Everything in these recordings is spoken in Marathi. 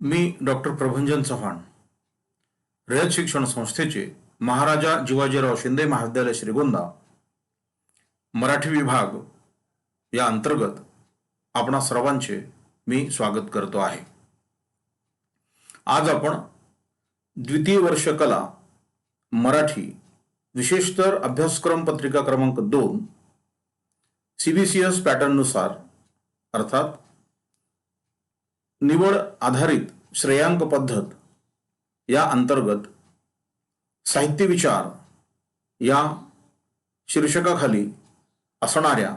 मी डॉक्टर प्रभंजन चव्हाण, रयत शिक्षण संस्थेचे महाराजा जिवाजीराव शिंदे महाविद्यालय श्रीगोंदा मराठी विभाग या अंतर्गत आपणा सर्वांचे मी स्वागत करतो आहे. आज आपण द्वितीय वर्ष कला मराठी विशेषतर अभ्यासक्रम पत्रिका क्रमांक 2 CBCS पॅटर्ननुसार अर्थात निवड आधारित श्रेयांक पद्धत या अंतर्गत साहित्य विचार या शीर्षकाखाली असणाऱ्या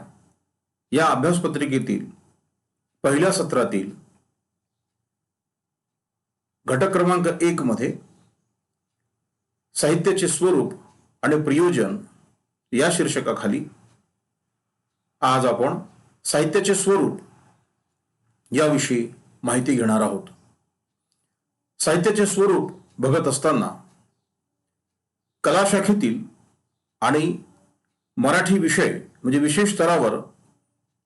या अभ्यासपत्रिकेतील पहिल्या सत्रातील घटक क्रमांक 1 मध्ये साहित्याचे स्वरूप आणि प्रयोजन या शीर्षकाखाली आज आपण साहित्याचे स्वरूप याविषयी माहिती घेणार आहोत. साहित्याचे स्वरूप बघत असताना कला शाखेतील आणि मराठी विषय म्हणजे विशेष स्तरावर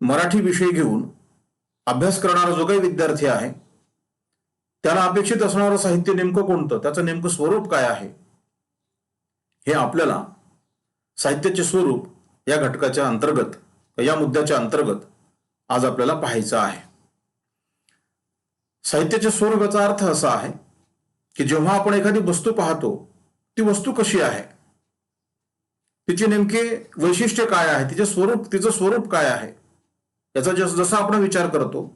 मराठी विषय घेऊन अभ्यास करणारा जो काही विद्यार्थी आहे त्याला अपेक्षित असणारं साहित्य नेमकं कोणतं, त्याचं नेमकं स्वरूप काय आहे, हे आपल्याला साहित्याचे स्वरूप या घटकाच्या अंतर्गत या मुद्द्याच्या अंतर्गत आज आपल्याला पाहायचं आहे. साहित्याच्या स्वरूपाचा अर्थ असा आहे की जेव्हा आपण एखादी वस्तू पाहतो ती वस्तू कशी आहे, तिचे नेमके वैशिष्ट्य काय आहे, तिचं स्वरूप काय आहे, याचा जसा आपण विचार करतो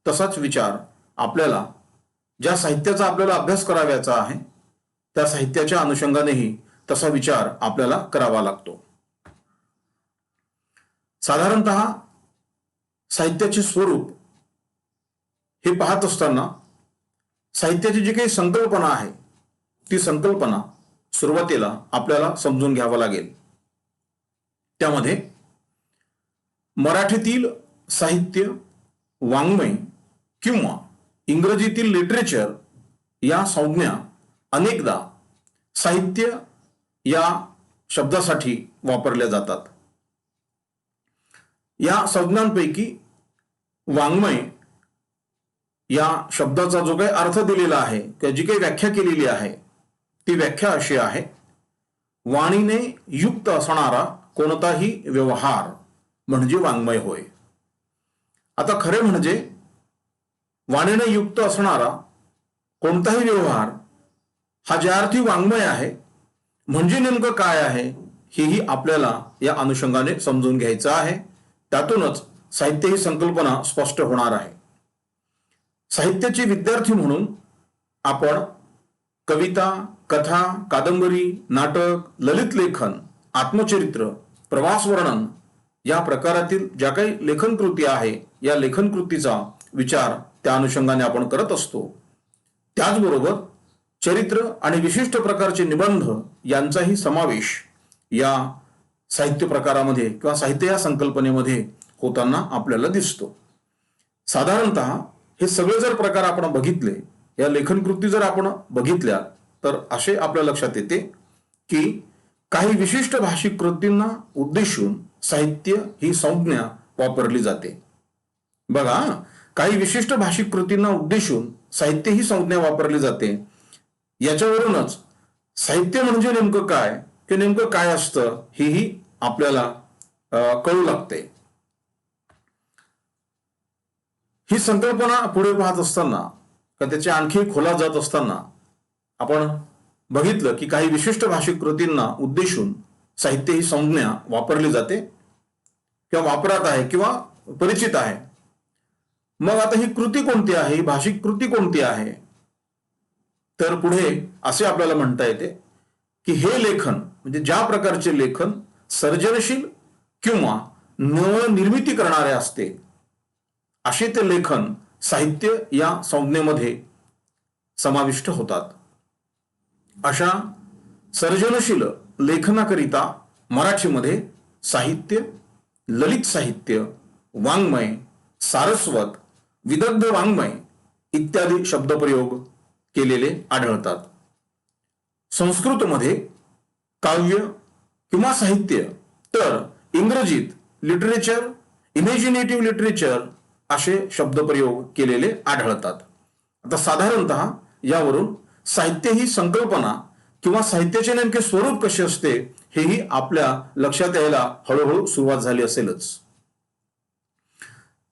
तसाच विचार आपल्याला ज्या साहित्याचा आपल्याला अभ्यास करावयाचा आहे त्या साहित्याच्या अनुषंगानेही तसा विचार आपल्याला करावा लागतो. साधारणतः साहित्याचे स्वरूप हे पाहत असताना साहित्याची जी काही संकल्पना आहे ती संकल्पना सुरुवातीला आपल्याला समजून घ्यावं लागेल. त्यामध्ये मराठीतील साहित्य, वाङ्मय किंवा इंग्रजीतील लिटरेचर या संज्ञा अनेकदा साहित्य या शब्दासाठी वापरल्या जातात. या संज्ञांपैकी वाङ्मय या शब्दाचा जो काही अर्थ दिलेला आहे किंवा जी काही व्याख्या केलेली आहे ती व्याख्या अशी आहे: वाणीने युक्त असणारा कोणताही व्यवहार म्हणजे वाङ्मय होय. आता खरे म्हणजे वाणीने युक्त असणारा कोणताही व्यवहार हा ज्या अर्थी वाङ्मय आहे म्हणजे नेमकं काय आहे हेही आपल्याला या अनुषंगाने समजून घ्यायचं आहे. त्यातूनच साहित्य ही संकल्पना स्पष्ट होणार आहे. साहित्याचे विद्यार्थी म्हणून आपण कविता, कथा, कादंबरी, नाटक, ललित लेखन, आत्मचरित्र, प्रवास वर्णन या प्रकारातील ज्या काही लेखन कृती आहे या लेखन कृतीचा विचार त्या अनुषंगाने आपण करत असतो. त्याचबरोबर चरित्र आणि विशिष्ट प्रकारचे निबंध यांचाही समावेश या साहित्य प्रकारामध्ये किंवा साहित्य या संकल्पनेमध्ये होताना आपल्याला दिसतो. साधारणतः हे सगळे जर प्रकार आपण बघितले, या लेखन कृती जर आपण बघितल्या तर असे आपल्या लक्षात येते की काही विशिष्ट भाषिक कृतींना उद्देशून साहित्य ही संज्ञा वापरली जाते. बघा, काही विशिष्ट भाषिक कृतींना उद्देशून साहित्य ही संज्ञा वापरली जाते. याच्यावरूनच साहित्य म्हणजे नेमकं काय, की नेमकं काय असतं हेही आपल्याला कळू लागते. ही संकल्पना पुढे पाहत असताना का त्याची आणखी खोलात जात असताना आपण बघितलं की काही विशिष्ट भाषिक कृतींना उद्देशून साहित्य ही संज्ञा वापरली जाते किंवा वापरात आहे किंवा परिचित आहे. मग आता ही कृती कोणती आहे, ही भाषिक कृती कोणती आहे, तर पुढे असे आपल्याला म्हणता येते की हे लेखन म्हणजे ज्या प्रकारचे लेखन सर्जनशील किंवा निर्मिती करणारे असते असे ते लेखन साहित्य या संज्ञेमध्ये समाविष्ट होतात. अशा सर्जनशील लेखनाकरिता मराठीमध्ये साहित्य, ललित साहित्य, वाङ्मय, सारस्वत, विदग्ध वाङ्मय इत्यादी शब्दप्रयोग केलेले आढळतात. संस्कृतमध्ये काव्य किंवा साहित्य तर इंग्रजीत लिटरेचर, इमॅजिनेटिव्ह लिटरेचर असे शब्दप्रयोग केलेले आढळतात. आता साधारणतः यावरून साहित्य ही संकल्पना किंवा साहित्याचे नेमके स्वरूप कसे असते हेही आपल्या लक्षात यायला हळूहळू सुरुवात झाली असेलच.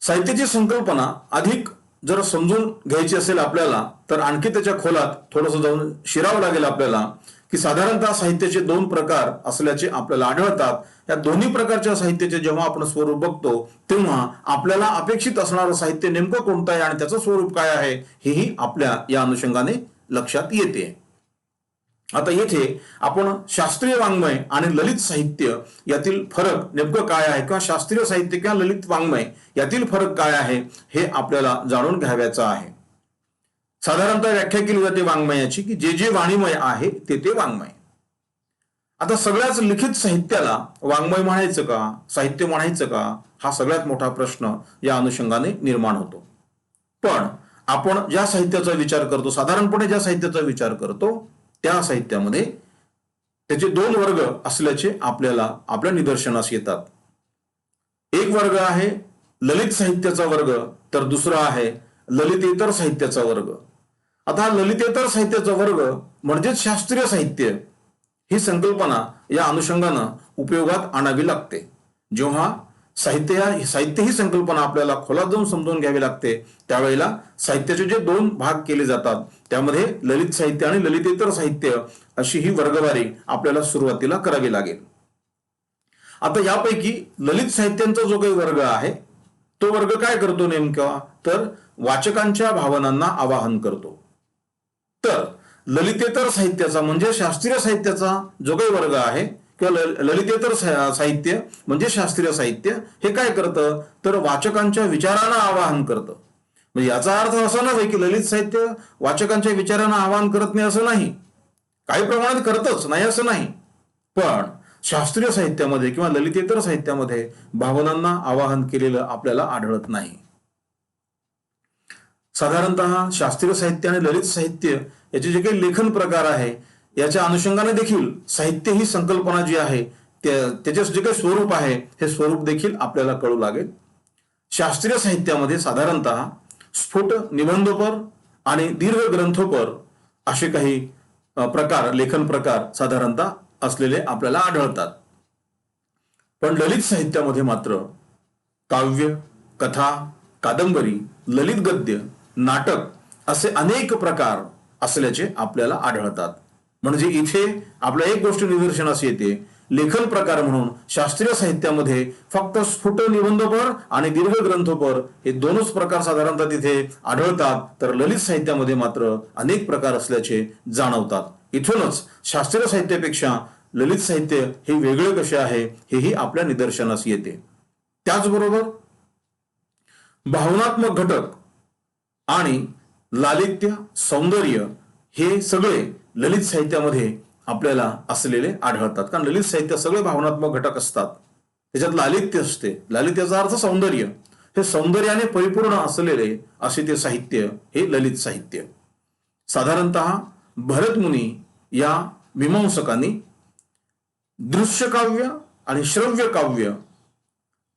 साहित्याची संकल्पना अधिक जर समजून घ्यायची असेल आपल्याला तर आणखी त्याच्या खोलात थोडंसं जाऊन शिरावं लागेल आपल्याला, की साधारणतः साहित्याचे दोन प्रकार असल्याचे आपल्याला आढळतात. या दोन्ही प्रकारच्या साहित्याचे जेव्हा आपण स्वरूप बघतो तेव्हा आपल्याला अपेक्षित असणारं साहित्य नेमकं कोणतं आहे आणि त्याचं स्वरूप काय आहे हेही आपल्या या अनुषंगाने लक्षात येते. आता येथे आपण शास्त्रीय वाङ्मय आणि ललित साहित्य यातील फरक नेमकं काय आहे किंवा शास्त्रीय साहित्य किंवा ललित वाङ्मय यातील फरक काय आहे हे आपल्याला जाणून घ्यावयाचं आहे. साधारणतः व्याख्या केली जाते वाङ्मयाची की जे जे वाणीमय आहे ते ते वाङ्मय. आता सगळ्याच लिखित साहित्याला वाङ्मय म्हणायचं का, साहित्य म्हणायचं का, हा सगळ्यात मोठा प्रश्न या अनुषंगाने निर्माण होतो. पण आपण ज्या साहित्याचा विचार करतो, साधारणपणे ज्या साहित्याचा विचार करतो त्या साहित्यामध्ये त्याचे दोन वर्ग असल्याचे आपल्याला आपल्या निदर्शनास येतात. एक वर्ग आहे ललित साहित्याचा वर्ग, तर दुसरा आहे ललितेतर साहित्याचा वर्ग. आता ललितेतर साहित्याचा वर्ग म्हणजेच शास्त्रीय साहित्य ही संकल्पना या अनुषंगानं उपयोगात आणावी लागते. जेव्हा साहित्य ही संकल्पना आपल्याला खोलात जाऊन समजून घ्यावी लागते त्यावेळेला साहित्याचे जे दोन भाग केले जातात त्यामध्ये ललित साहित्य आणि ललितेतर साहित्य अशी ही वर्गवारी आपल्याला सुरुवातीला करावी लागेल. आता यापैकी ललित साहित्यांचा जो काही वर्ग आहे तो वर्ग काय करतो नेमका, तर वाचकांच्या भावनांना आवाहन करतो. तर ललितेतर साहित्याचा म्हणजे शास्त्रीय साहित्याचा जो काही वर्ग आहे किंवा ललितेतर साहित्य म्हणजे शास्त्रीय साहित्य हे काय करतं, तर वाचकांच्या विचारांना आवाहन करतं. म्हणजे याचा अर्थ असा नव्हे की ललित साहित्य वाचकांच्या विचारांना आवाहन करत नाही असं नाही, काही प्रमाणात करतच नाही असं नाही, पण शास्त्रीय साहित्यामध्ये किंवा ललितेतर साहित्यामध्ये भावनांना आवाहन केलेलं आपल्याला आढळत नाही. साधारणतः शास्त्रीय साहित्य आणि ललित साहित्य याचे जे काही लेखन प्रकार आहे याच्या अनुषंगाने देखील साहित्य ही संकल्पना जी आहे त्याचे जे काही स्वरूप आहे हे स्वरूप देखील आपल्याला कळू लागेल. शास्त्रीय साहित्यामध्ये साधारणतः स्फुट निबंधपर आणि दीर्घ ग्रंथोपर असे काही प्रकार, लेखन प्रकार साधारणतः असलेले आपल्याला आढळतात. पण ललित साहित्यामध्ये मात्र काव्य, कथा, कादंबरी, ललित गद्य, नाटक असे अनेक प्रकार असल्याचे आपल्याला आढळतात. म्हणजे इथे आपल्या एक गोष्ट निदर्शनास येते, लेखन प्रकार म्हणून शास्त्रीय साहित्यामध्ये फक्त स्फुट निबंधपर आणि दीर्घ ग्रंथोपर हे दोनच प्रकार साधारणतः तिथे आढळतात, तर ललित साहित्यामध्ये मात्र अनेक प्रकार असल्याचे जाणवतात. इथूनच शास्त्रीय साहित्यापेक्षा ललित साहित्य हे वेगळे कसे आहे हेही आपल्या निदर्शनास येते. त्याचबरोबर भावनात्मक घटक आणि लालित्य, सौंदर्य हे सगळे ललित साहित्यामध्ये आपल्याला असलेले आढळतात. कारण ललित साहित्य सगळे भावनात्मक घटक असतात, त्याच्यात लालित्य असते. लालित्याचा अर्थ सौंदर्य, हे सौंदर्याने परिपूर्ण असलेले असे ते साहित्य हे ललित साहित्य. साधारणतः भरतमुनी या मीमांसकांनी दृश्य काव्य आणि श्रव्य काव्य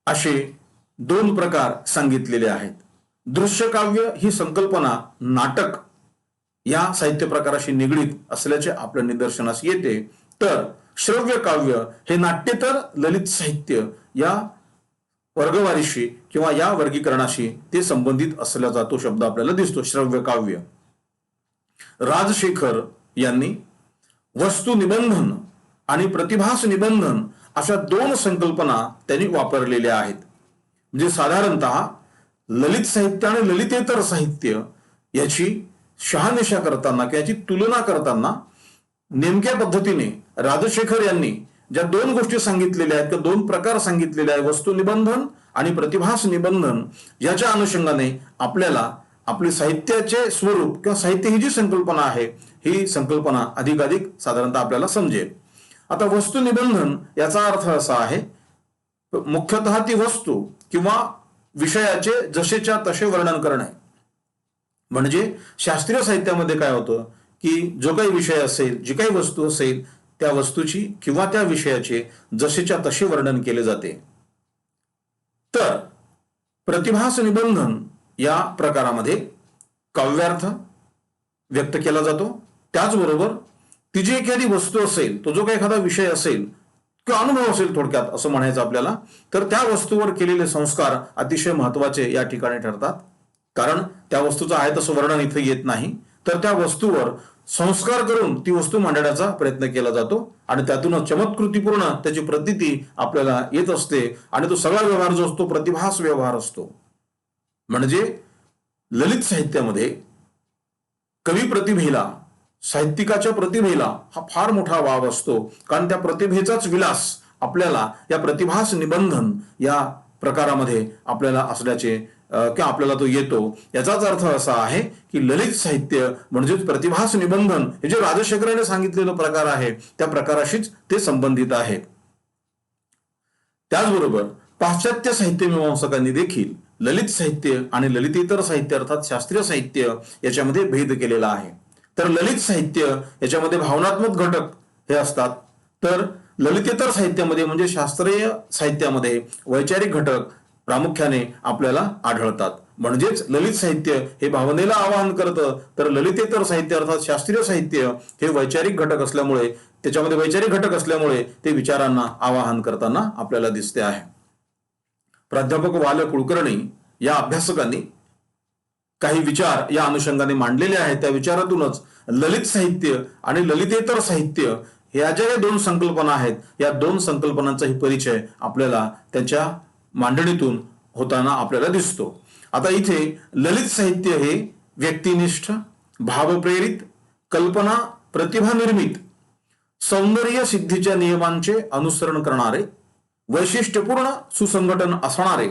असे दोन प्रकार सांगितलेले आहेत. दृश्य काव्य ही संकल्पना नाटक या साहित्य प्रकाराशी निगडीत असल्याचे आपल्या निदर्शनास येते, तर श्रव्य काव्य हे नाट्येतर ललित साहित्य या वर्गवारीशी किंवा या वर्गीकरणाशी ते संबंधित असल्याचा तो शब्द आपल्याला दिसतो, श्रव्य काव्य. राजशेखर यांनी वस्तू निबंधन आणि प्रतिभास निबंधन अशा दोन संकल्पना त्यांनी वापरलेल्या आहेत. म्हणजे साधारणतः ललित साहित्य आणि ललितेतर साहित्य याची शहानिशा करताना किंवा याची तुलना करताना नेमक्या पद्धतीने राजशेखर यांनी ज्या दोन गोष्टी सांगितलेल्या आहेत, दोन प्रकार सांगितलेले आहेत, वस्तू निबंधन आणि प्रतिभास निबंधन, याच्या अनुषंगाने आपल्याला आपले साहित्याचे स्वरूप किंवा साहित्य ही जी संकल्पना आहे ही संकल्पना अधिकाधिक साधारणतः आपल्याला समजेल. आता वस्तू निबंधन याचा अर्थ असा आहे, मुख्यतः ती वस्तू किंवा विषयाचे जसेच्या तसे वर्णन करणे. म्हणजे शास्त्रीय साहित्यामध्ये काय होतं की जो काही विषय असेल, जी काही वस्तू असेल त्या वस्तूची किंवा त्या विषयाचे जसेच्या तसे वर्णन केले जाते. तर प्रतिभास निबंधन या प्रकारामध्ये काव्यार्थ व्यक्त केला जातो. त्याचबरोबर ती जी एखादी वस्तू असेल, तो जो काही एखादा विषय असेल किंवा अनुभव असेल, थोडक्यात असं म्हणायचं आपल्याला, तर त्या वस्तूवर केलेले संस्कार अतिशय महत्वाचे या ठिकाणी ठरतात. कारण त्या वस्तूचं आहे तसं वर्णन इथं येत नाही, तर त्या वस्तूवर संस्कार करून ती वस्तू मांडण्याचा प्रयत्न केला जातो आणि त्यातूनच चमत्कृतीपूर्ण त्याची प्रतीती आपल्याला येत असते आणि तो सगळा व्यवहार जो असतो प्रतिभास व्यवहार असतो. म्हणजे ललित साहित्यामध्ये कवी प्रतिभेला, साहित्यिकाच्या प्रतिभेला हा फार मोठा वाव असतो. कारण त्या प्रतिभेचाच विलास आपल्याला या प्रतिभास निबंधन या प्रकारामध्ये आपल्याला असल्याचे किंवा आपल्याला तो येतो. याचाच अर्थ असा आहे की ललित साहित्य म्हणजेच प्रतिभास निबंधन हे जे राजशेखराने सांगितलेला प्रकार आहे त्या प्रकाराशीच ते संबंधित आहे. त्याचबरोबर पाश्चात्य साहित्य मीमांसकांनी देखील ललित साहित्य आणि ललितेतर साहित्य अर्थात शास्त्रीय साहित्य याच्यामध्ये भेद केलेला आहे. तर ललित साहित्य याच्यामध्ये भावनात्मक घटक हे असतात, तर ललितेतर साहित्यामध्ये म्हणजे शास्त्रीय साहित्यामध्ये वैचारिक घटक प्रामुख्याने आपल्याला आढळतात. म्हणजेच ललित साहित्य हे भावनेला आवाहन करतं, तर ललितेतर साहित्य अर्थात शास्त्रीय साहित्य हे वैचारिक घटक असल्यामुळे, त्याच्यामध्ये वैचारिक घटक असल्यामुळे ते विचारांना आवाहन करताना आपल्याला दिसते आहे. प्राध्यापक वाल कुलकर्णी या अभ्यासकांनी काही विचार या अनुषंगाने मांडलेले आहेत. त्या विचारातूनच ललित साहित्य आणि ललितेतर साहित्य ह्या ज्या दोन संकल्पना आहेत, या दोन संकल्पनांचाही परिचय आपल्याला त्यांच्या मांडणीतून होताना आपल्याला दिसतो. आता इथे ललित साहित्य हे व्यक्तिनिष्ठ, भावप्रेरित, कल्पना प्रतिभा निर्मित, सौंदर्य सिद्धीच्या नियमांचे अनुसरण करणारे, वैशिष्ट्यपूर्ण सुसंघटन असणारे,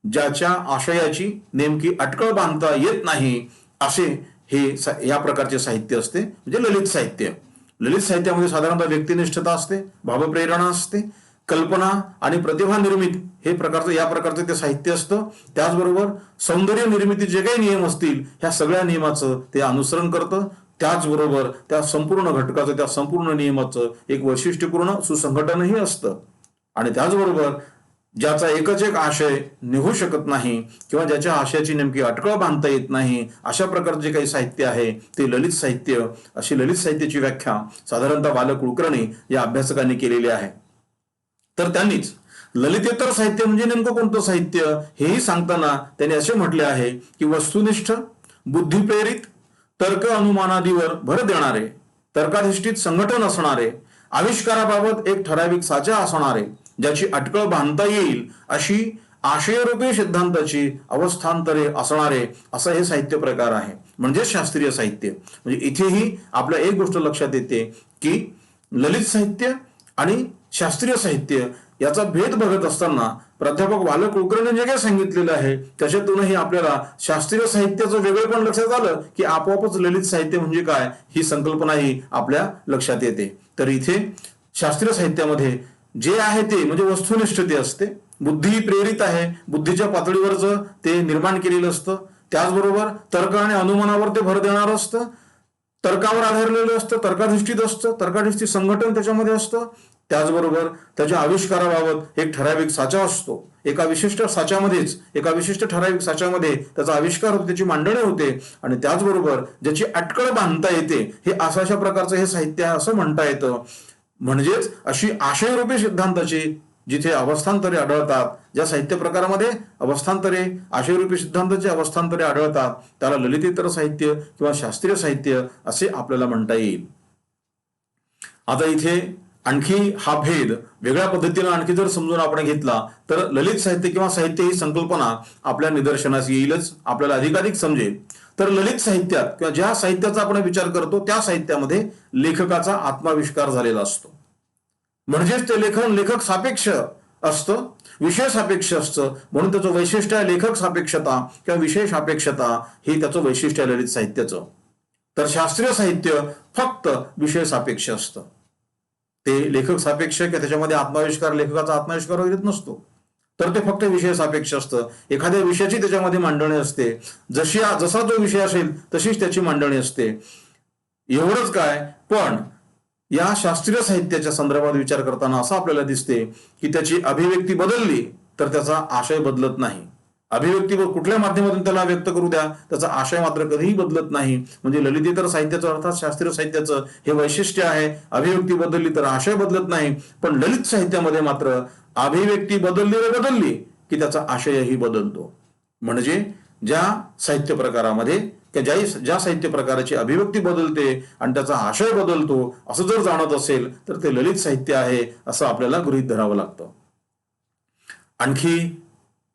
ज्याच्या आशयाची नेमकी अटकळ बांधता येत नाही असे हे या प्रकारचे साहित्य असते, म्हणजे ललित साहित्य. ललित साहित्यामध्ये साधारणतः व्यक्तिनिष्ठता असते, भावप्रेरणा असते, कल्पना आणि प्रतिभा निर्मित हे या प्रकारचं ते साहित्य असतं. त्याचबरोबर सौंदर्य निर्मिती जे काही नियम असतील ह्या सगळ्या नियमाचं ते अनुसरण करतं. त्याचबरोबर त्या संपूर्ण घटकाचं, त्या संपूर्ण नियमाचं एक वैशिष्ट्यपूर्ण सुसंघटनही असतं. आणि त्याचबरोबर ज्याचा एकच एक आशय निघू शकत नाही किंवा ज्याच्या आशयाची नेमकी अटकळ बांधता येत नाही अशा प्रकारचे जे काही साहित्य आहे ते ललित साहित्य. अशी ललित साहित्याची व्याख्या साधारणतः वाल कुलकर्णी या अभ्यासकांनी केलेली आहे. तर त्यांनीच ललितेतर साहित्य म्हणजे नेमकं कोणतं साहित्य हेही सांगताना त्यांनी असे म्हटले आहे की वस्तुनिष्ठ, बुद्धिप्रेरित, तर्क अनुमानादीवर भर देणारे, तर्काधिष्ठित संघटन असणारे, आविष्काराबाबत एक ठराविक साचा असणारे, ज्याची अटकळ बांधता येईल अशी आशयरूपी सिद्धांताची अवस्थांतरे असणारे असं हे साहित्य प्रकार आहे, म्हणजे शास्त्रीय साहित्य. म्हणजे इथेही आपल्या एक गोष्ट लक्षात येते की ललित साहित्य आणि शास्त्रीय साहित्य याचा भेद बघत असताना प्राध्यापक वाल कुलकर्णी जे काही सांगितलेलं आहे त्याच्यातूनही आपल्याला शास्त्रीय साहित्याचं वेगळेपण लक्षात आलं की आपोआपच ललित साहित्य म्हणजे काय ही संकल्पनाही आपल्या लक्षात येते. तर इथे शास्त्रीय साहित्यामध्ये जे आहे ते म्हणजे वस्तुनिष्ठते असते, बुद्धी प्रेरित आहे, बुद्धीच्या पातळीवरचं ते निर्माण केलेलं असतं. त्याचबरोबर तर्क आणि अनुमानावर ते भर देणारं असतं, तर्कावर आधारलेलं असतं, तर्काधिष्ठित असतं, तर्काधिष्ठित संघटन त्याच्यामध्ये असतं. त्याचबरोबर त्याच्या आविष्काराबाबत एक ठराविक साचा असतो, एका विशिष्ट ठराविक साच्यामध्ये त्याचा आविष्कार होतो, त्याची मांडणी होते. आणि त्याचबरोबर ज्याची अटकळ बांधता येते हे अशा प्रकारचं हे साहित्य आहे असं म्हणता येतं. म्हणजेच अशी आशयरूपी सिद्धांताची जिथे अवस्थांतरे आढळतात, ज्या साहित्य प्रकारामध्ये अवस्थांतरे, आशयरूपी सिद्धांताचे अवस्थांतरे आढळतात त्याला ललितेतर साहित्य किंवा शास्त्रीय साहित्य असे आपल्याला म्हणता येईल. आता इथे आणखी हा भेद वेगळ्या पद्धतीने आणखी जर समजून आपण घेतला तर ललित साहित्य किंवा साहित्य ही संकल्पना आपल्या निदर्शनास येईलच, आपल्याला अधिकाधिक समजेल. तर ललित साहित्यात किंवा ज्या साहित्याचा आपण विचार करतो त्या साहित्यामध्ये लेखकाचा आत्माविष्कार झालेला असतो. म्हणजेच ते लेखक सापेक्ष असतं, विषय सापेक्ष असतं, म्हणून त्याचं वैशिष्ट्य आहे लेखक सापेक्षता किंवा विषय सापेक्षता, हे त्याचं वैशिष्ट्य आहे ललित साहित्याचं. तर शास्त्रीय साहित्य फक्त विषय सापेक्ष असतं, ते लेखक सापेक्ष किंवा त्याच्यामध्ये लेखकाचा आत्माविष्कार वगैरे नसतो, तर ते फक्त विषय सापेक्ष असतं. एखाद्या विषयाची त्याच्यामध्ये मांडणी असते, जसा जो विषय असेल तशीच त्याची मांडणी असते. एवढंच काय, पण या शास्त्रीय साहित्याच्या संदर्भात विचार करताना असं आपल्याला दिसते की त्याची अभिव्यक्ती बदलली तर त्याचा आशय बदलत नाही. अभिव्यक्ती कुठल्या माध्यमातून त्याला व्यक्त करू द्या, त्याचा आशय मात्र कधीही बदलत नाही. म्हणजे ललितेतर साहित्याचं अर्थात शास्त्रीय साहित्याचं हे वैशिष्ट्य आहे. अभिव्यक्ती बदलली तर आशय बदलत नाही, पण ललित साहित्यामध्ये मात्र अभिव्यक्ती बदलली की त्याचा आशयही बदलतो. म्हणजे ज्या साहित्य प्रकारामध्ये ज्या साहित्य प्रकाराची अभिव्यक्ती बदलते आणि त्याचा आशय बदलतो असं जर जाणत असेल तर ते ललित साहित्य आहे असं आपल्याला गृहीत धरावं लागतं.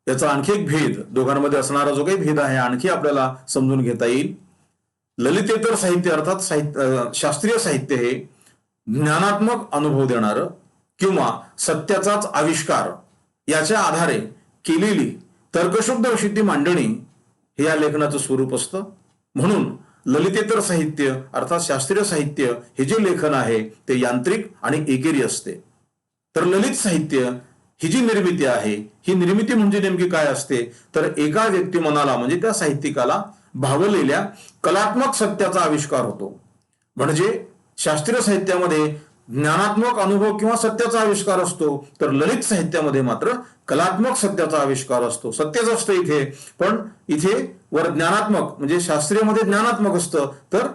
याचा एक भेद, दोघांमध्ये असणारा जो काही भेद आहे आणखी आपल्याला समजून घेता येईल. ललितेतर साहित्य अर्थात शास्त्रीय साहित्य हे ज्ञानात्मक अनुभव देणारं किंवा सत्याचाच आविष्कार याच्या आधारे केलेली तर्कशुद्ध अशी ती मांडणी हे या लेखनाचं स्वरूप असतं. म्हणून ललितेतर साहित्य अर्थात शास्त्रीय साहित्य हे जे लेखन आहे ते यांत्रिक आणि एकेरी असते. तर ललित साहित्य ही जी निर्मिती आहे, ही निर्मिती म्हणजे नेमकी काय असते तर एका व्यक्तिमनाला म्हणजे त्या साहित्यिकाला भावलेल्या कलात्मक सत्याचा आविष्कार होतो. म्हणजे शास्त्रीय साहित्यामध्ये ज्ञानात्मक अनुभव किंवा सत्याचा आविष्कार असतो, तर ललित साहित्यामध्ये मात्र कलात्मक सत्याचा आविष्कार असतो. सत्यच असतं इथे, पण इथे वर ज्ञानात्मक म्हणजे शास्त्रीयमध्ये ज्ञानात्मक असतं, तर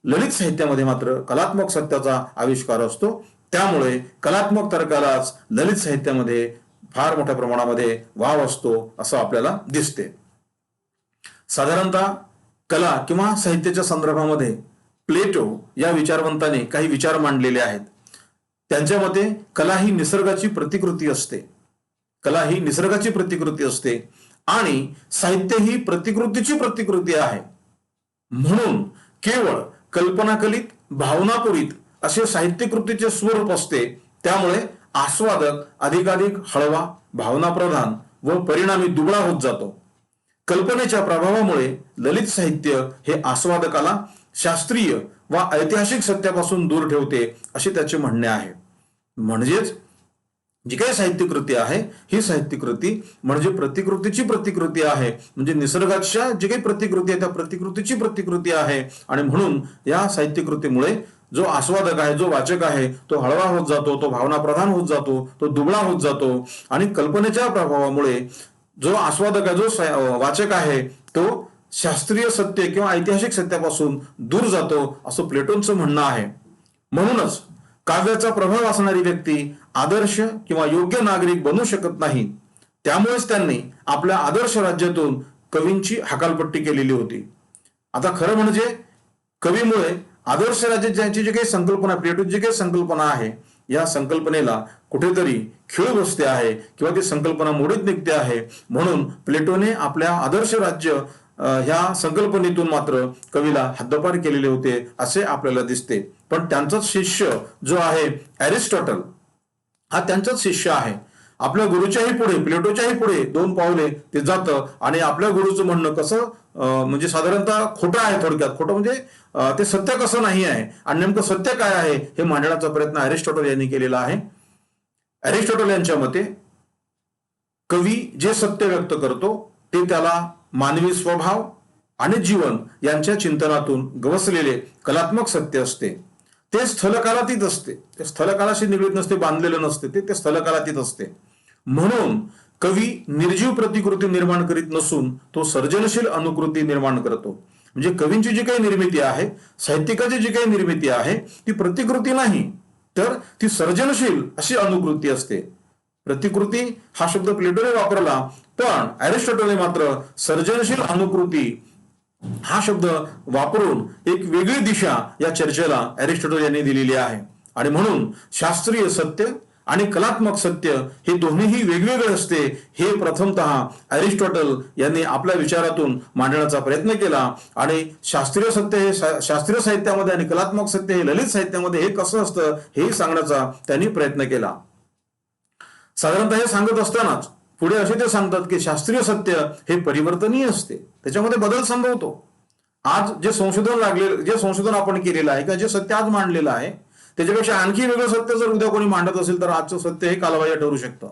ललित साहित्यामध्ये मात्र कलात्मक सत्याचा आविष्कार असतो. त्यामुळे कलात्मक तर्कालाच ललित साहित्यामध्ये फार मोठ्या प्रमाणामध्ये वाव असतो असं आपल्याला दिसते. साधारणतः कला किंवा साहित्याच्या संदर्भामध्ये प्लेटो या विचारवंताने काही विचार मांडलेले आहेत. त्यांच्या मते कला ही निसर्गाची प्रतिकृती असते. कला ही निसर्गाची प्रतिकृती असते आणि साहित्य ही प्रतिकृतीची प्रतिकृती आहे. म्हणून केवळ कल्पनाकलित भावनापुरित असे साहित्यकृतीचे स्वरूप असते. त्यामुळे आस्वादक अधिकाधिक हळवा, भावनाप्रधान व परिणामी दुबळा होत जातो. कल्पनेच्या प्रभावामुळे ललित साहित्य हे आस्वादकाला शास्त्रीय व ऐतिहासिक सत्यापासून दूर ठेवते असे त्याचे म्हणणे आहे. म्हणजेच जी काही साहित्यकृती आहे ही साहित्यकृती म्हणजे प्रतिकृतीची प्रतिकृती आहे. म्हणजे निसर्गाच्या जी काही प्रतिकृती आहे त्या प्रतिकृतीची प्रतिकृती आहे. आणि म्हणून या साहित्यकृतीमुळे जो आस्वादक आहे, जो वाचक आहे, तो हळवा होत जातो, तो भावनाप्रधान होत जातो, तो दुबळा होत जातो. आणि कल्पनेच्या प्रभावामुळे जो आस्वादक आहे, जो वाचक आहे, तो शास्त्रीय सत्य किंवा ऐतिहासिक सत्यापासून दूर जातो असं प्लेटोंचं म्हणणं आहे. म्हणूनच काव्याचा प्रभाव असणारी व्यक्ती आदर्श किंवा योग्य नागरिक बनू शकत नाही. त्यामुळेच त्यांनी आपल्या आदर्श राज्यातून कवींची हकालपट्टी केलेली होती. आता खरं म्हणजे कवीमुळे आदर्श राज्याची जी काही संकल्पना, प्लेटोची जी काही संकल्पना आहे, या संकल्पनेला कुठेतरी खीळ बसते आहे किंवा ती संकल्पना मोडीत निघते आहे. म्हणून प्लेटोने आपल्या आदर्श राज्य ह्या संकल्पनेतून मात्र कवीला हद्दपार केलेले होते असे आपल्याला दिसते. पण त्यांचाच शिष्य जो आहे अरिस्टॉटल, हा त्यांचाच शिष्य आहे. आपल्या गुरुच्याही पुढे, प्लेटोच्याही पुढे 2 पावले ते जातं आणि आपल्या गुरुचं म्हणणं कसं म्हणजे साधारणतः खोटं आहे. थोडक्यात खोटं म्हणजे ते सत्य कसं नाही आहे आणि नेमकं सत्य काय आहे हे मांडण्याचा प्रयत्न अरिस्टॉटल यांनी केलेला आहे. अरिस्टॉटल यांच्या मते कवी जे सत्य व्यक्त करतो ते त्याला मानवी स्वभाव आणि जीवन यांच्या चिंतनातून गवसलेले कलात्मक सत्य असते. ते स्थलकालातीत असते. ते स्थलकालाशी निगडीत नसते, बांधलेलं नसते, ते स्थलकालातीत असते. म्हणून कवी निर्जीव प्रतिकृती निर्माण करीत नसून तो सर्जनशील अनुकृती निर्माण करतो. म्हणजे कवींची जी काही निर्मिती आहे, साहित्यिकाची जी काही निर्मिती आहे ती प्रतिकृती नाही, तर ती सर्जनशील अशी अनुकृती असते. प्रतिकृती हा शब्द प्लेटोने वापरला, पण अरिस्टॉटलने मात्र सर्जनशील अनुकृती हा शब्द वापरून एक वेगळी दिशा या चर्चेला अरिस्टॉटल यांनी दिलेली आहे. आणि म्हणून शास्त्रीय सत्य आणि कलात्मक सत्य हे दोन्हीही वेगवेगळे असते हे प्रथमतः अरिस्टॉटल यांनी आपल्या विचारातून मांडण्याचा प्रयत्न केला. आणि शास्त्रीय सत्य हे शास्त्रीय साहित्यामध्ये आणि कलात्मक सत्य हे ललित साहित्यामध्ये हे कसं असतं हेही सांगण्याचा त्यांनी प्रयत्न केला. साधारणतः हे सांगत असतानाच पुढे असे ते सांगतात की शास्त्रीय सत्य हे परिवर्तनीय असते, त्याच्यामध्ये बदल संभवतो. आज जे संशोधन आपण केलेलं आहे किंवा जे सत्य आज मांडलेलं आहे त्याच्यापेक्षा आणखी वेगळं सत्य जर उद्या कोणी मांडत असेल तर आजचं सत्य हे कालबाह्य ठरू शकतं.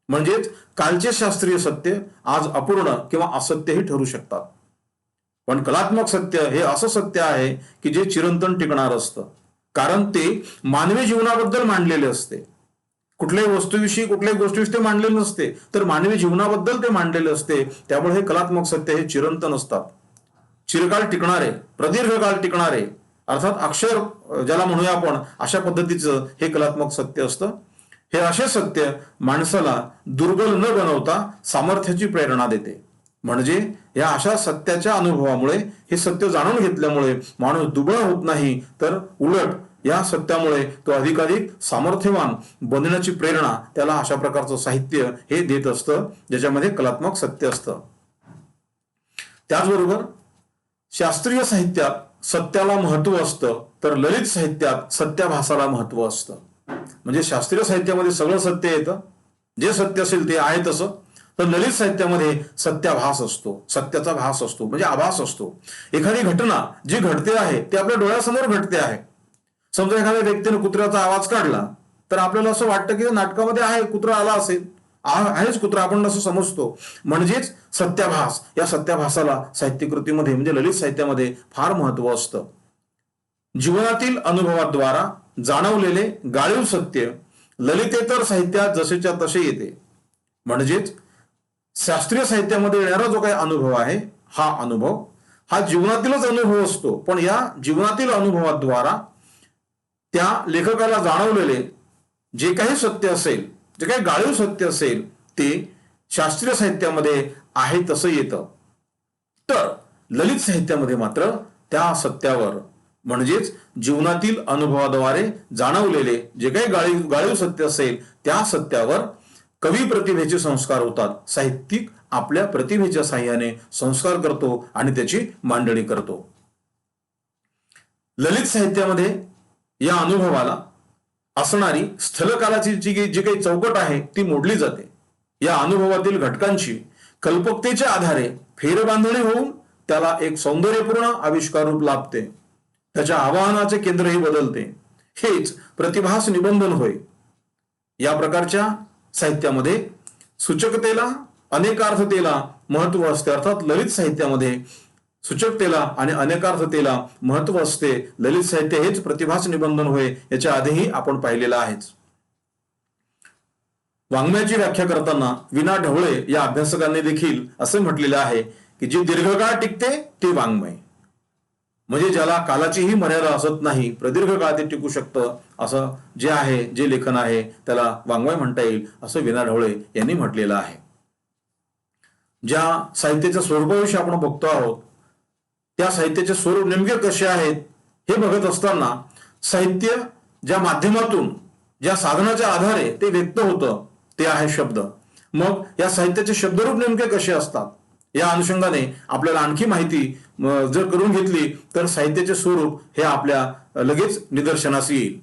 म्हणजेच कालचे शास्त्रीय सत्य आज अपूर्ण किंवा असत्यही ठरू शकतात. पण कलात्मक सत्य हे असं सत्य आहे की जे चिरंतन टिकणार असतं, कारण ते मानवी जीवनाबद्दल मांडलेले असते. कुठल्याही वस्तूविषयी कुठल्याही गोष्टीविषयी ते मांडलेलं नसते, तर मानवी जीवनाबद्दल ते मांडलेलं असते. त्यामुळे हे कलात्मक सत्य हे चिरंतन असतात, चिरकाल टिकणारे, प्रदीर्घ काळ टिकणारे, अर्थात अक्षर ज्याला म्हणूया आपण, अशा पद्धतीचं हे कलात्मक सत्य असतं. हे असे सत्य माणसाला दुर्बल न बनवता सामर्थ्याची प्रेरणा देते. म्हणजे या अशा सत्याच्या अनुभवामुळे, हे सत्य जाणून घेतल्यामुळे माणूस दुबळा होत नाही, तर उलट या सत्यामुळे तो अधिकाधिक सामर्थ्यवान बनण्याची प्रेरणा त्याला अशा प्रकारचं साहित्य हे देत असतं, ज्याच्यामध्ये कलात्मक सत्य असतं. त्याचबरोबर शास्त्रीय साहित्यात सत्याला महत्व असतं, तर ललित साहित्यात सत्याभासाला महत्व असतं. म्हणजे शास्त्रीय साहित्यामध्ये सगळं सत्य येतं, जे सत्य असेल ते आहे तसं. तर ललित साहित्यामध्ये सत्याभास असतो, सत्याचा भास असतो, म्हणजे आभास असतो. एखादी घटना जी घडते आहे ते आपल्या डोळ्यासमोर घडते आहे. समजा एखाद्या व्यक्तीने कुत्र्याचा आवाज काढला, तर आपल्याला असं वाटतं की नाटकामध्ये आहे, कुत्रा आला असेल, आहेच कुत्रा, आपण असं समजतो. म्हणजेच सत्याभास, या सत्याभासाला साहित्यकृतीमध्ये म्हणजे ललित साहित्यामध्ये फार महत्व असतं. जीवनातील अनुभवाद्वारा जाणवलेले गाळीव सत्य ललितेतर साहित्यात जसेच्या तसे येते. म्हणजेच शास्त्रीय साहित्यामध्ये येणारा जो काही अनुभव आहे, हा अनुभव हा जीवनातीलच अनुभव असतो, पण या जीवनातील अनुभवाद्वारा त्या लेखकाला जाणवलेले जे काही सत्य असेल, जे काही गाळीव सत्य असेल, ते शास्त्रीय साहित्यामध्ये आहे तसं येतं. तर ललित साहित्यामध्ये मात्र त्या सत्यावर, म्हणजेच जीवनातील अनुभवाद्वारे जाणवलेले जे काही गाळीव सत्य असेल, त्या सत्यावर कवी प्रतिभेचे संस्कार होतात. साहित्यिक आपल्या प्रतिभेच्या साह्याने संस्कार करतो आणि त्याची मांडणी करतो. ललित साहित्यामध्ये या अनुभवाला असणारी स्थलकालाची जी काही चौकट आहे ती मोडली जाते. या अनुभवातील घटकांची कल्पकतेच्या आधारे फेरबांधणी होऊन त्याला एक सौंदर्यपूर्ण आविष्कार रूप लाभते. त्याच्या आवाहनाचे केंद्रही बदलते. हेच प्रतिभास निबंधन होय. या प्रकारच्या साहित्यामध्ये सूचकतेला, अनेकार्थतेला महत्व असते. अर्थात ललित साहित्यामध्ये सूचकतेला आणि अनेकार्थतेला महत्व असते. ललित साहित्य हेच प्रतिभास निबंधन होय, याच्या आधीही आपण पाहिलेलं आहेच. वाङ्मयाची व्याख्या करताना विना ढवळे या अभ्यासकांनी देखील असे म्हटलेले आहे की जे दीर्घकाळ टिकते ते वाङ्मय. म्हणजे ज्याला कालाचीही मर्यादा असत नाही, प्रदीर्घ काळ ते टिकू शकतं, असं जे आहे, जे लेखन आहे, त्याला वाङ्मय म्हणता येईल, असं विना ढवळे यांनी म्हटलेलं आहे. ज्या साहित्याच्या स्वरूपाविषयी आपण बघतो आहोत, त्या साहित्याचे स्वरूप नेमके कसे आहेत हे बघत असताना साहित्य ज्या माध्यमातून, ज्या साधनाच्या आधारे ते व्यक्त होतं, ते आहे शब्द. मग या साहित्याचे शब्दरूप नेमके कसे असतात, या अनुषंगाने आपल्याला आणखी माहिती जर करून घेतली तर साहित्याचे स्वरूप हे आपल्या लगेच निदर्शनास येईल.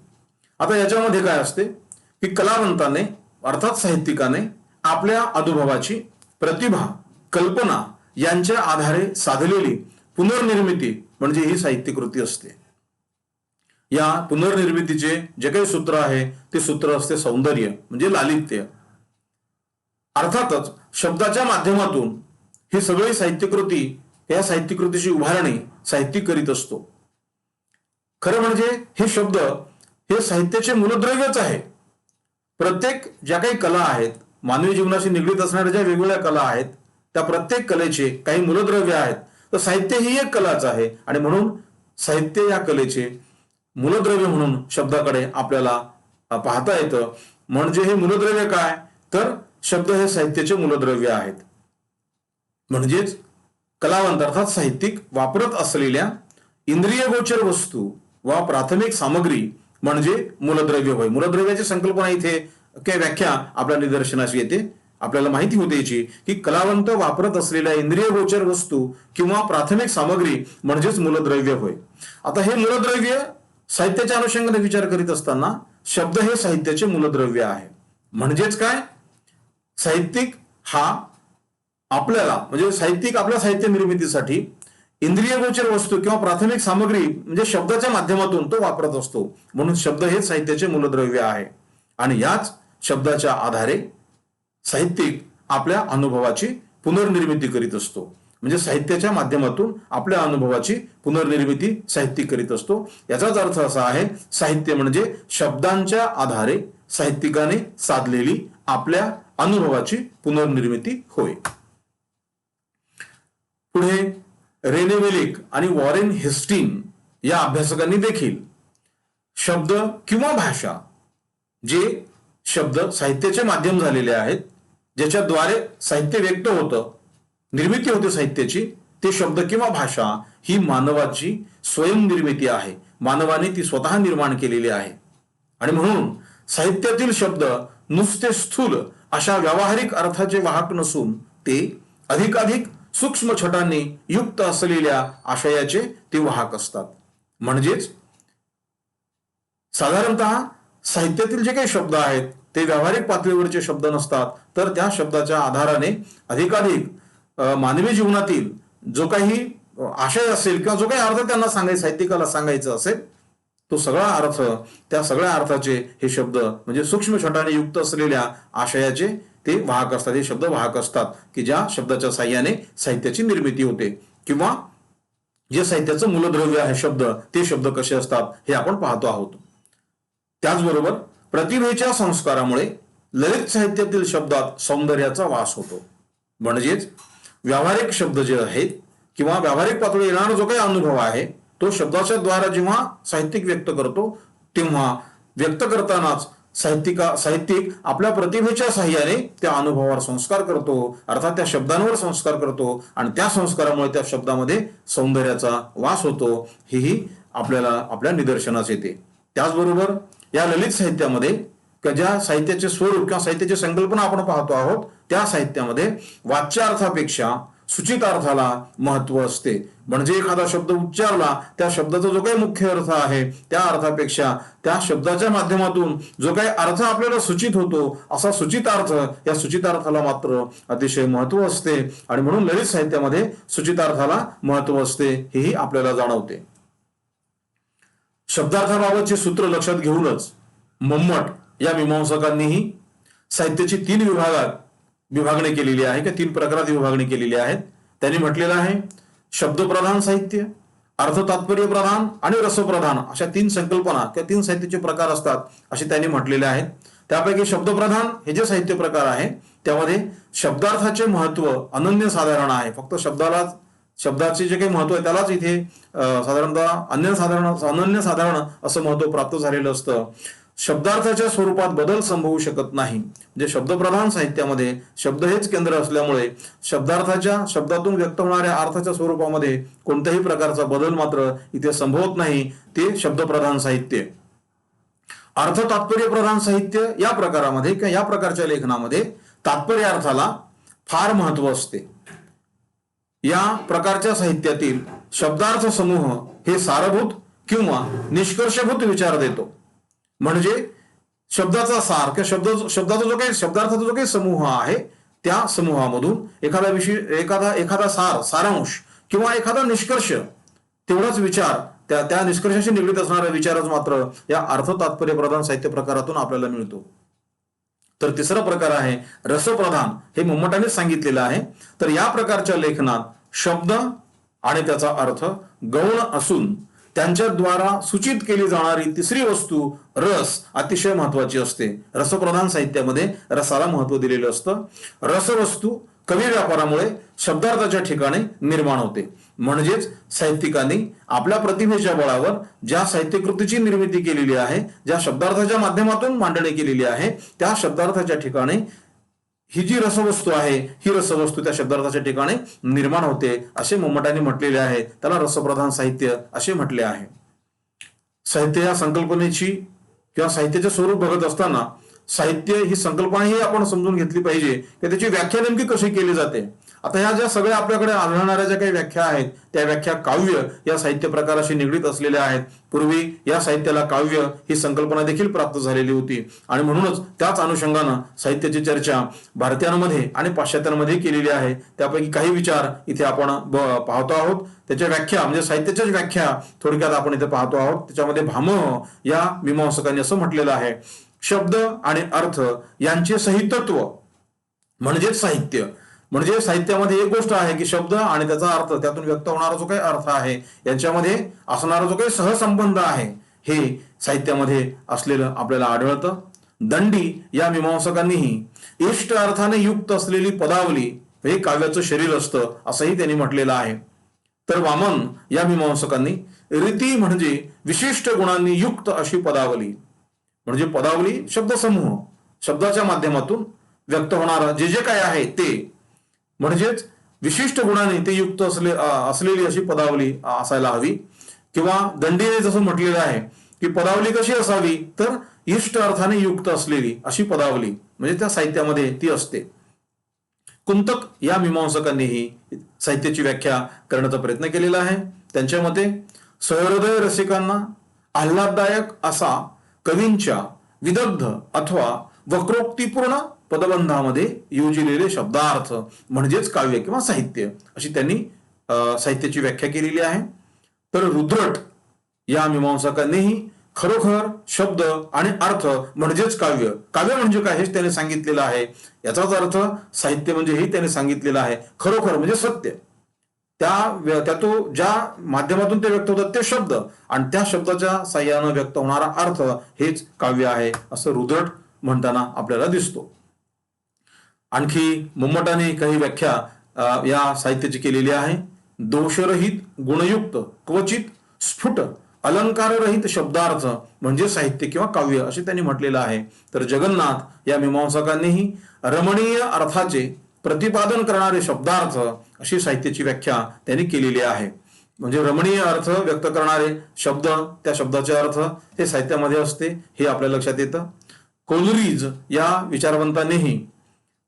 आता याच्यामध्ये काय असते की कलावंताने, अर्थात साहित्यिकाने आपल्या अनुभवाची प्रतिभा, कल्पना यांच्या आधारे साधलेली पुनर्निर्मिती म्हणजे ही साहित्यकृती असते. या पुनर्निर्मितीचे जे काही सूत्र आहे ते सूत्र असते सौंदर्य, म्हणजे लालित्य. अर्थातच शब्दाच्या माध्यमातून ही सगळी साहित्यकृती, या साहित्यकृतीची उभारणी साहित्यिक करीत असतो. खरं म्हणजे हे शब्द हे साहित्याचे मूलद्रव्यच आहे. प्रत्येक ज्या काही कला आहेत, मानवी जीवनाशी निगडीत असणाऱ्या ज्या वेगवेगळ्या कला आहेत, त्या प्रत्येक कलेचे काही मूलद्रव्य आहेत. तर साहित्य ही एक कलाच आहे आणि म्हणून साहित्य या कलेचे मूलद्रव्य म्हणून शब्दाकडे आपल्याला पाहता येतं. म्हणजे हे मूलद्रव्य काय, तर शब्द हे साहित्याचे मूलद्रव्य आहेत. म्हणजेच कलावंत अर्थात साहित्यिक वापरत असलेल्या इंद्रियगोचर वस्तू वा प्राथमिक सामग्री म्हणजे मूलद्रव्य होय. मूलद्रव्याची संकल्पना इथे काही व्याख्या आपल्या निदर्शनास येते. आपल्याला माहिती होते याची की कलावंत वापरत असलेल्या इंद्रियगोचर वस्तू किंवा प्राथमिक सामग्री म्हणजेच मूलद्रव्य होय. आता हे मूलद्रव्य साहित्याच्या अनुषंगाने विचार करीत असताना शब्द हे साहित्याचे मूलद्रव्य आहे. म्हणजेच काय, साहित्यिक हा आपल्याला, म्हणजे साहित्यिक आपल्या साहित्य निर्मितीसाठी इंद्रियगोचर वस्तू किंवा प्राथमिक सामग्री म्हणजे शब्दाच्या माध्यमातून तो वापरत असतो. म्हणून शब्द हे साहित्याचे मूलद्रव्य आहे आणि याच शब्दाच्या आधारे साहित्यिक आपल्या अनुभवाची पुनर्निर्मिती करीत असतो. म्हणजे साहित्याच्या माध्यमातून आपल्या अनुभवाची पुनर्निर्मिती साहित्यिक करीत असतो. याचाच अर्थ असा आहे, साहित्य म्हणजे शब्दांच्या आधारे साहित्यिकाने साधलेली आपल्या अनुभवाची पुनर्निर्मिती होय. पुढे रेने वेलिक आणि वॉरेन हेस्टिंग या अभ्यासकांनी देखील शब्द किंवा भाषा, जे शब्द साहित्याचे माध्यम झालेले आहेत, ज्याच्याद्वारे साहित्य व्यक्त होतं, निर्मिती होते साहित्याची, ते शब्द किंवा भाषा ही मानवाची स्वयंनिर्मिती आहे. मानवाने ती स्वतः निर्माण केलेली आहे. आणि म्हणून साहित्यातील शब्द नुसते स्थूल अशा व्यावहारिक अर्थाचे वाहक नसून ते अधिकाधिक सूक्ष्म छटांनी युक्त असलेल्या आशयाचे ते वाहक असतात. म्हणजेच साधारणतः साहित्यातील जे काही शब्द आहेत ते व्यावहारिक पातळीवरचे शब्द नसतात, तर त्या शब्दाच्या आधाराने अधिकाधिक मानवी जीवनातील जो काही आशय असेल किंवा जो काही अर्थ त्यांना साहित्यिकाला सांगायचा असेल, तो सगळा अर्थ, त्या सगळ्या अर्थाचे हे शब्द म्हणजे सूक्ष्म छटाने युक्त असलेल्या आशयाचे ते वाहक असतात. हे शब्द वाहक असतात की ज्या शब्दाच्या साह्याने साहित्याची निर्मिती होते, किंवा जे साहित्याचं मूलद्रव्य आहे शब्द, ते शब्द कसे असतात हे आपण पाहतो आहोत. त्याचबरोबर प्रतिभेच्या संस्कारामुळे ललित साहित्यातील शब्दात सौंदर्याचा वास होतो. म्हणजेच व्यावहारिक शब्द जे आहेत किंवा व्यावहारिक पातळीवर येणारा जो काही अनुभव आहे, तो शब्दाच्या द्वारा जेव्हा साहित्यिक व्यक्त करतो, तेव्हा व्यक्त करतानाच साहित्यिक आपल्या प्रतिभेच्या साह्याने त्या अनुभवावर संस्कार करतो, अर्थात त्या शब्दांवर संस्कार करतो, आणि त्या संस्कारामुळे त्या शब्दामध्ये सौंदर्याचा वास होतो. हेही आपल्याला आपल्या निदर्शनास येते. त्याचबरोबर या ललित साहित्यामध्ये ज्या साहित्याचे स्वरूप किंवा साहित्याची संकल्पना आपण पाहतो आहोत, त्या साहित्यामध्ये वाच्यार्थापेक्षा सूचितार्थाला महत्व असते. म्हणजे एखादा शब्द उच्चारला, त्या शब्दाचा जो काही मुख्य अर्थ आहे त्या अर्थापेक्षा त्या शब्दाच्या माध्यमातून जो काही अर्थ आपल्याला सूचित होतो, असा सूचितार्थ, या सूचितार्थाला मात्र अतिशय महत्व असते. आणि म्हणून ललित साहित्यामध्ये सूचितार्थाला महत्व असते, हेही आपल्याला जाणवते. शब्दार्थाबाबतचे सूत्र लक्षात घेऊनच मम्मट या मीमांसकांनीही साहित्याची 3 विभागात विभागणी केलेली आहे, किंवा 3 प्रकारात विभागणी केलेली आहे. त्यांनी म्हटलेलं आहे शब्दप्रधान साहित्य, अर्थ तात्पर्य प्रधान आणि रसप्रधान, अशा 3 संकल्पना किंवा 3 साहित्याचे प्रकार असतात असे त्यांनी म्हटलेले आहेत. त्यापैकी शब्दप्रधान हे जे साहित्य प्रकार आहे त्यामध्ये शब्दार्थाचे महत्व अनन्यसाधारण आहे. फक्त शब्दाचे जे काही महत्व आहे त्यालाच इथे साधारणतः अनन्यसाधारण असं महत्व प्राप्त झालेलं असतं. शब्दार्थाच्या स्वरूपात बदल संभवू शकत नाही. म्हणजे शब्दप्रधान साहित्यामध्ये शब्द हेच केंद्र असल्यामुळे शब्दातून व्यक्त होणाऱ्या अर्थाच्या स्वरूपामध्ये कोणत्याही प्रकारचा बदल मात्र इथे संभवत नाही. ते शब्दप्रधान साहित्य. अर्थ तात्पर्य प्रधान साहित्य या प्रकारामध्ये किंवा या प्रकारच्या लेखनामध्ये तात्पर्य अर्थाला फार महत्व असते. या प्रकारच्या साहित्यातील शब्दार्थ समूह हे सारभूत किंवा निष्कर्षभूत विचार देतो. म्हणजे शब्दाचा सार किंवा शब्दार्थाचा जो काही समूह आहे त्या समूहामधून एखादा सारांश किंवा एखादा निष्कर्ष, तेवढाच विचार, त्या निष्कर्षाशी निगडीत असणारा विचारच मात्र या अर्थ तात्पर्य प्रधान साहित्य प्रकारातून आपल्याला मिळतो. तर तिसरा प्रकार आहे रसप्रधान, हे मम्मटाने सांगितलेलं आहे. तर या प्रकारच्या लेखनात शब्द आणि त्याचा अर्थ गौण असून त्यांच्याद्वारा सूचित केली जाणारी तिसरी वस्तू रस अतिशय महत्वाची असते. रसप्रधान साहित्यामध्ये रसाला महत्व दिलेलं असतं. रसवस्तू कवी व्यापारामुळे शब्दार्थाच्या ठिकाणी निर्माण होते. म्हणजेच साहित्यिकांनी आपल्या प्रतिभेच्या बळावर ज्या साहित्यकृतीची निर्मिती केलेली आहे, ज्या शब्दार्थाच्या माध्यमातून मांडणी केलेली आहे, त्या शब्दार्थाच्या ठिकाणी ही जी रसवस्तू आहे, ही रसवस्तू त्या शब्दार्थाच्या ठिकाणी निर्माण होते असे मम्मटांनी म्हटलेले आहे. त्याला रसप्रधान साहित्य असे म्हटले आहे. साहित्य या संकल्पनेची किंवा साहित्याचे स्वरूप बघत असताना साहित्य ही संकल्पना ही आपण समजून घेतली पाहिजे की त्याची व्याख्या नेमकी कशी केली जाते. आता ह्या ज्या सगळ्या आपल्याकडे आढळणाऱ्या ज्या काही व्याख्या आहेत त्या व्याख्या काव्य या साहित्य प्रकाराशी निगडीत असलेल्या आहेत. पूर्वी या साहित्याला काव्य ही संकल्पना देखील प्राप्त झालेली होती आणि म्हणूनच त्याच अनुषंगानं साहित्याची चर्चा भारतीयांमध्ये आणि पाश्चात्यांमध्ये केलेली आहे. त्यापैकी काही विचार इथे आपण पाहतो आहोत. त्याच्या व्याख्या म्हणजे साहित्याच्याच व्याख्या थोडक्यात आपण इथे पाहतो आहोत. त्याच्यामध्ये भामह या मीमांसकांनी असं म्हटलेलं आहे, शब्द आणि अर्थ यांचे सहितत्व म्हणजेच साहित्य. म्हणजे साहित्यामध्ये एक गोष्ट आहे की शब्द आणि त्याचा अर्थ, त्यातून व्यक्त होणारा जो काही अर्थ आहे यांच्यामध्ये असणारा जो काही सहसंबंध आहे हे साहित्यामध्ये असलेलं आपल्याला आढळतं. दंडी या मीमांसकांनीही इष्ट अर्थाने युक्त असलेली पदावली हे काव्याचं शरीर असतं असंही त्यांनी म्हटलेलं आहे. तर वामन या मीमांसकांनी रीती म्हणजे विशिष्ट गुणांनी युक्त अशी पदावली, म्हणजे पदावली शब्दसमूह, शब्दाच्या माध्यमातून व्यक्त होणारा जे जे काय आहे ते, म्हणजेच विशिष्ट गुणांनी ते युक्त असलेली अशी पदावली असायला हवी. किंवा दंडीने जसं म्हटलेलं आहे की पदावली कशी असावी, तर इष्ट अर्थाने युक्त असलेली अशी पदावली म्हणजे त्या साहित्यामध्ये ती असते. कुंतक या मीमांसकांनीही साहित्याची व्याख्या करण्याचा प्रयत्न केलेला आहे. त्यांच्या मते सहृदय रसिकांना आल्हाददायक असा कवींच्या विदग्ध अथवा वक्रोक्तीपूर्ण पदबंधामध्ये योजिलेले शब्दार्थ म्हणजेच काव्य किंवा साहित्य अशी त्यांनी साहित्याची व्याख्या केलेली आहे. तर रुद्रट या मीमांसकांनीही खरोखर शब्द आणि अर्थ म्हणजेच काव्य, काव्य म्हणजे काय हेच त्याने सांगितलेलं आहे. याचाच अर्थ साहित्य म्हणजे हे त्याने सांगितलेलं आहे. खरोखर म्हणजे सत्य, त्यातून ज्या माध्यमातून ते व्यक्त होतात ते शब्द आणि त्या शब्दाच्या साह्यानं व्यक्त होणारा अर्थ हेच काव्य आहे असं रुद्रट म्हणताना आपल्याला दिसतो. आणखी मुम्मटाने काही व्याख्या या साहित्याची केलेली आहे. दोषरहित गुणयुक्त क्वचित स्फुट अलंकाररहित शब्दार्थ म्हणजे साहित्य किंवा काव्य असे त्यांनी म्हटलेलं आहे. तर जगन्नाथ या मीमांसकांनीही रमणीय अर्थाचे प्रतिपादन करणारे शब्दार्थ अशी साहित्याची व्याख्या त्यांनी केलेली आहे. म्हणजे रमणीय अर्थ व्यक्त करणारे शब्द, त्या शब्दाचे अर्थ हे साहित्यामध्ये असते हे आपल्या लक्षात येतं. कोलरीज या विचारवंतांनीही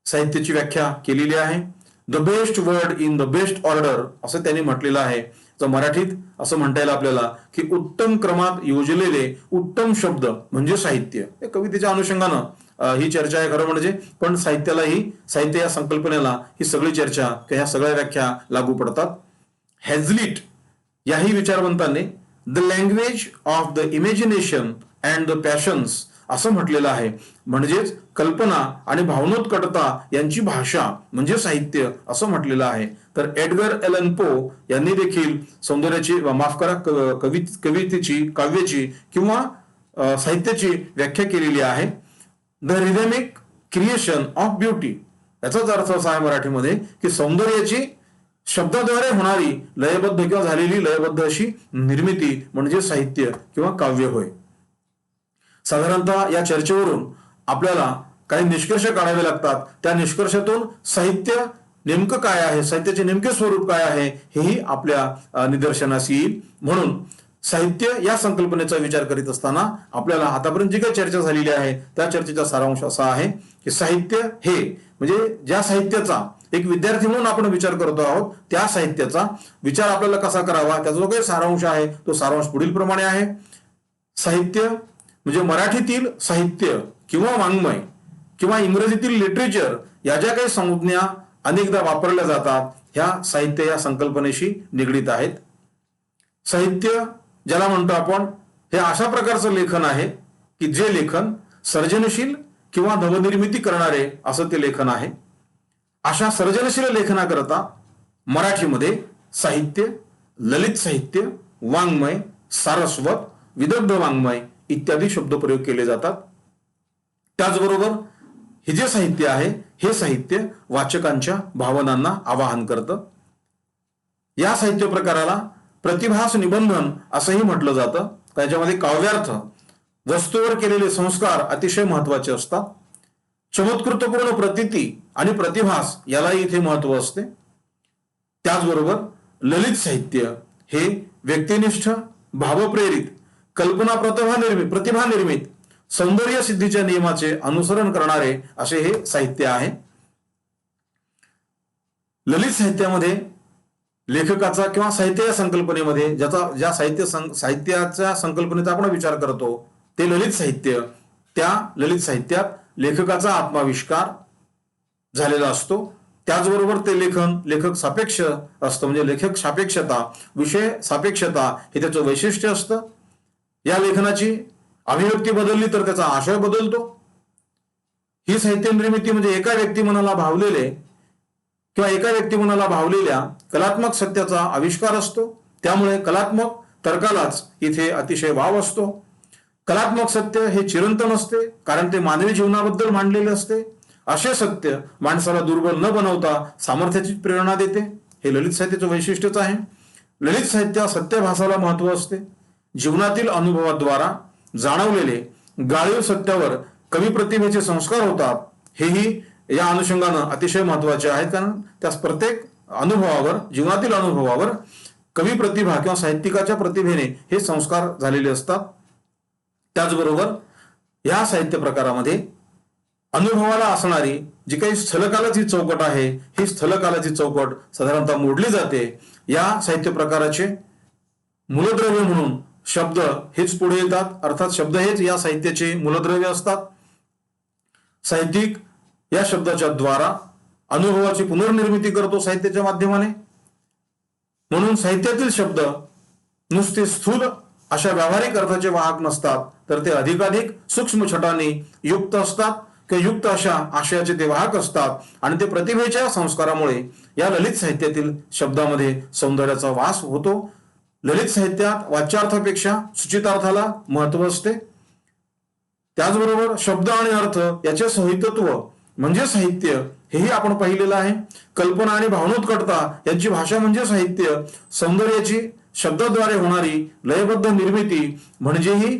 साहित्याची व्याख्या केलेली आहे. The best word in the best order असं त्यांनी म्हटलेलं आहे. तर मराठीत असं म्हणता येईल आपल्याला की उत्तम क्रमात योजलेले उत्तम शब्द म्हणजे साहित्य. कवितेच्या अनुषंगानं ही चर्चा आहे खरं म्हणजे, पण साहित्य या संकल्पनेला ही सगळी चर्चा किंवा ह्या सगळ्या व्याख्या लागू पडतात. हॅझलिट याही विचारवंतांनी the language of the imagination and the passions असं म्हटलेलं आहे. म्हणजेच कल्पना आणि भावनोत्कटता यांची भाषा म्हणजे साहित्य असं म्हटलेलं आहे. तर एडगर एलन पो यांनी देखील सौंदर्याची माफ करा कवितेची, काव्याची किंवा साहित्याची व्याख्या केलेली आहे. The rhythmic creation of beauty याचाच अर्थ असा आहे मराठीमध्ये की सौंदर्याची शब्दाद्वारे होणारी लयबद्ध किंवा झालेली लयबद्ध अशी निर्मिती म्हणजे साहित्य किंवा काव्य होय. साधारणतः या चर्चेवरून आपल्याला काही निष्कर्ष काढावे लागतात. त्या निष्कर्षातून साहित्य नेमकं काय आहे, साहित्याचे नेमके स्वरूप काय आहे हेही आपल्या निदर्शनास येईल. म्हणून साहित्य या संकल्पनेचा विचार करीत असताना आपल्याला आतापर्यंत जी काही चर्चा झालेली आहे त्या चर्चेचा सारांश असा आहे की साहित्य हे म्हणजे ज्या साहित्याचा एक विद्यार्थी म्हणून आपण विचार करतो आहोत त्या साहित्याचा विचार आपल्याला कसा करावा त्याचा जो काही सारांश आहे तो सारांश पुढील प्रमाणे आहे. साहित्य म्हणजे मराठीतील साहित्य किंवा वाङ्मय किंवा इंग्रजीतील लिटरेचर या ज्या काही संज्ञा अनेकदा वापरल्या जातात ह्या साहित्य या संकल्पनेशी निगडीत आहेत. साहित्य ज्याला म्हणतो आपण हे अशा प्रकारचं लेखन आहे की जे लेखन सर्जनशील किंवा नवनिर्मिती करणारे असं ते लेखन आहे. अशा सर्जनशील लेखनाकरता मराठीमध्ये साहित्य, ललित साहित्य, वाङ्मय, सारस्वत, विदग्ध वाङ्मय इत्यादी शब्दप्रयोग केले जातात. त्याचबरोबर हे जे साहित्य आहे हे साहित्य वाचकांच्या भावनांना आवाहन करतं. या साहित्य प्रकाराला प्रतिभास निबंधन असंही म्हटलं जातं. त्याच्यामध्ये काव्यार्थ, वस्तूवर केलेले संस्कार अतिशय महत्वाचे असतात. चमत्कृतपूर्ण प्रतीती आणि प्रतिभास यालाही इथे महत्व असते. त्याचबरोबर ललित साहित्य हे व्यक्तिनिष्ठ, भावप्रेरित, प्रतिभा निर्मित सौंदर्य सिद्धीच्या नियमाचे अनुसरण करणारे असे हे साहित्य आहे. ललित साहित्यामध्ये लेखकाचा किंवा साहित्य या संकल्पनेमध्ये ज्या साहित्याच्या संकल्पनेचा आपण विचार करतो ते ललित साहित्य, त्या ललित साहित्यात लेखकाचा आत्माविष्कार झालेला असतो. त्याचबरोबर ते लेखक सापेक्ष असतं, म्हणजे लेखक सापेक्षता, विषय सापेक्षता हे त्याचं वैशिष्ट्य असतं. या लेखनाची अभिव्यक्ती बदलली तर त्याचा आशय बदलतो. ही साहित्य निर्मिती म्हणजे एका व्यक्तिमनाला भावलेल्या कलात्मक सत्याचा आविष्कार असतो. त्यामुळे कलात्मक तर्कालाच इथे अतिशय वाव असतो. कलात्मक सत्य हे चिरंतन असते, कारण ते मानवी जीवनाबद्दल मांडलेले असते. असे सत्य माणसाला दुर्बल न बनवता सामर्थ्याची प्रेरणा देते. हे ललित साहित्याचं वैशिष्ट्यच आहे. ललित साहित्यात सत्यभासाला महत्व असते. जीवनातील अनुभवाद्वारा जाणवलेले गाळीव सत्यावर कवी प्रतिभेचे संस्कार होतात. हेही या अनुषंगानं अतिशय महत्वाचे आहेत, कारण त्या प्रत्येक अनुभवावर, जीवनातील अनुभवावर कवी प्रतिभा किंवा साहित्यिकाच्या प्रतिभेने हे संस्कार झालेले असतात. त्याचबरोबर या साहित्य प्रकारामध्ये अनुभवाला असणारी जी काही स्थलकालाची चौकट आहे, ही स्थलकालाची चौकट साधारणतः मोडली जाते. या साहित्य प्रकाराचे मूलद्रव्य म्हणून शब्द हेच पुढे येतात. अर्थात शब्द हेच या साहित्याचे मूलद्रव्य असतात. साहित्यिक या शब्दाच्या द्वारा अनुभवाची पुनर्निर्मिती करतो साहित्याच्या माध्यमाने. म्हणून साहित्यातील शब्द नुसते स्थूल अशा व्यावहारिक अर्थाचे वाहक नसतात, तर ते अधिकाधिक सूक्ष्म छटांनी युक्त असतात किंवा युक्त अशा आशयाचे ते वाहक असतात. आणि ते प्रतिभेच्या संस्कारामुळे या ललित साहित्यातील शब्दामध्ये सौंदर्याचा वास होतो. ललित साहित्यात वाच्यार्थापेक्षा सूचितार्थाला महत्व असते. त्याचबरोबर शब्द आणि अर्थ याचे सहितत्व म्हणजे साहित्य, हेही आपण पाहिलेलं आहे. कल्पना आणि भावनोत्कटता यांची भाषा म्हणजे साहित्य. सौंदर्याची शब्दाद्वारे होणारी लयबद्ध निर्मिती म्हणजेही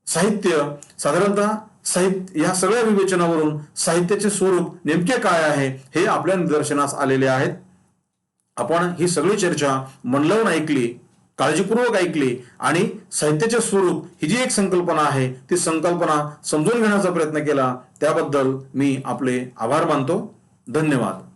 साहित्य. साधारणतः साहित्य या सगळ्या विवेचनावरून साहित्याचे स्वरूप नेमके काय आहे हे आपल्या निदर्शनास आलेले आहेत. आपण ही सगळी चर्चा मन लावून ऐकली, काळजीपूर्वक ऐकली आणि साहित्याचे स्वरूप ही जी एक संकल्पना आहे ती संकल्पना समजून घेण्याचा प्रयत्न केला. त्याबद्दल मी आपले आभार मानतो. धन्यवाद.